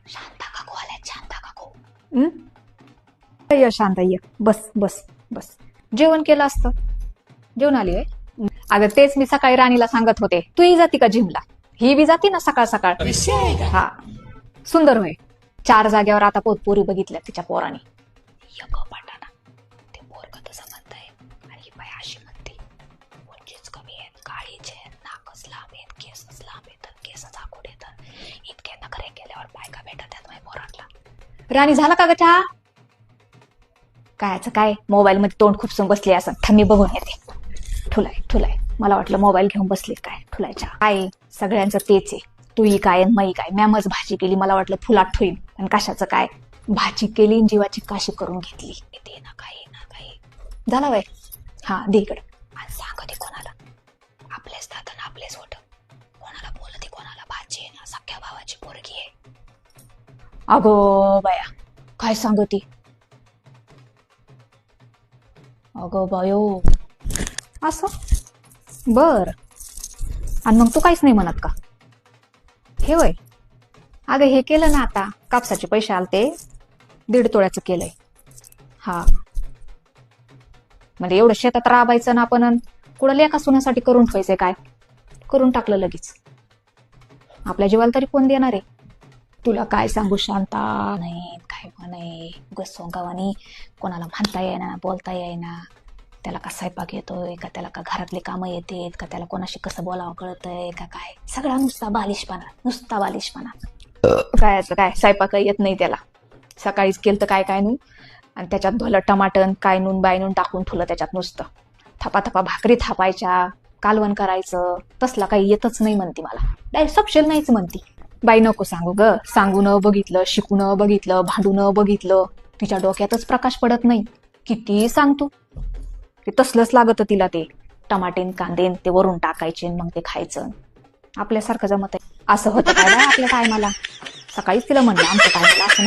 शांता काकू आल्या, शांता काकू. ये शांत ये, बस बस बस. जेवण केलं असतं. जेवण आली आहे. अगं तेच मी सकाळी राणीला सांगत होते, तूही जाती का जिमला? ही बी जाती ना सकाळ सकाळ. हा सुंदर होय. 4 जागेवर आता पोरी बघितल्या तिच्या पोराने. पाटाना ते पोरग तसं म्हणतंय आणि ही बाई अशी म्हणते, उंचीच कमी आहेत, काळीचे आहेत, नाकच लांब आहेत, केसच लांब येतात, केस झाकून येतात. इतके नखरे केल्यावर बायका भेटत आहेत माझ्या पोरातला. राणी झाला का ग चहा? कायचं काय मोबाईल मध्ये तोंड खुपसून बसली असं. थम्मी बघून येते. ठुलाय मला वाटलं मोबाईल घेऊन बसली काय. ठुलाय चहा काय सगळ्यांचं तेच आहे. तूही काय मई काय. मॅमच भाजी केली, मला वाटलं फुलात ठुईन. आणि कशाचं काय भाजी केली, जीवाची काशी करून घेतली. ते ना काही झाला वय. हा दे इकडं. आणि सांग ते कोणाला, आपलेच दादा ना आपलेच होत. कोणाला बोलते कोणाला, भाजी आहे ना सख्या भावाची पोरगी आहे. अगो बाया काय सांगती. अगं बायो असं बर. आणि मग तू काहीच नाही म्हणत का? हे वय. अगं हे केलं ना आता, कापसाचे पैसे आलते 1.5 तोळ्याचं केलंय. हा म्हणजे एवढं शेतात राबायचं ना आपण, कुठं लेखा सुनासाठी करून ठेवायचंय काय? करून टाकलं लगेच. आपल्या जीवाला तरी कोण देणार आहे? तुला काय सांगू शांता. नाही काय म्हणे गसोंगावानी, कोणाला म्हणता येईना, बोलता येईना. त्याला का स्वयंपाक येतोय का, त्याला का घरातले कामं येतेत का, त्याला कोणाशी कसं बोलावं कळतंय का, काय सगळा नुसता बालिशपणा. कायचं काय स्वयंपाक येत नाही त्याला. सकाळीच केलं तर काय नू, आणि त्याच्यात भलं टमाटन काय नून बायनून टाकून ठेवलं त्याच्यात नुसतं. थपा भाकरी थापायच्या, कालवण करायचं, तसला काही येतच नाही म्हणती मला. डायरेक्ट सपशेल नाहीच म्हणती. बाई नको सांगू ग. सांगून बघितलं, शिकून बघितलं, भांडून बघितलं, तिच्या डोक्यातच प्रकाश पडत नाही. किती सांगतो ते तसलंच लागत तिला. ते टमाटेन कांदेन ते वरून टाकायचे मग ते खायचं. आपल्यासारखं जमत आहे असं होतं काय आपल्या टायमाला. सकाळीच तिला म्हणलं आमच्या टायमाला असं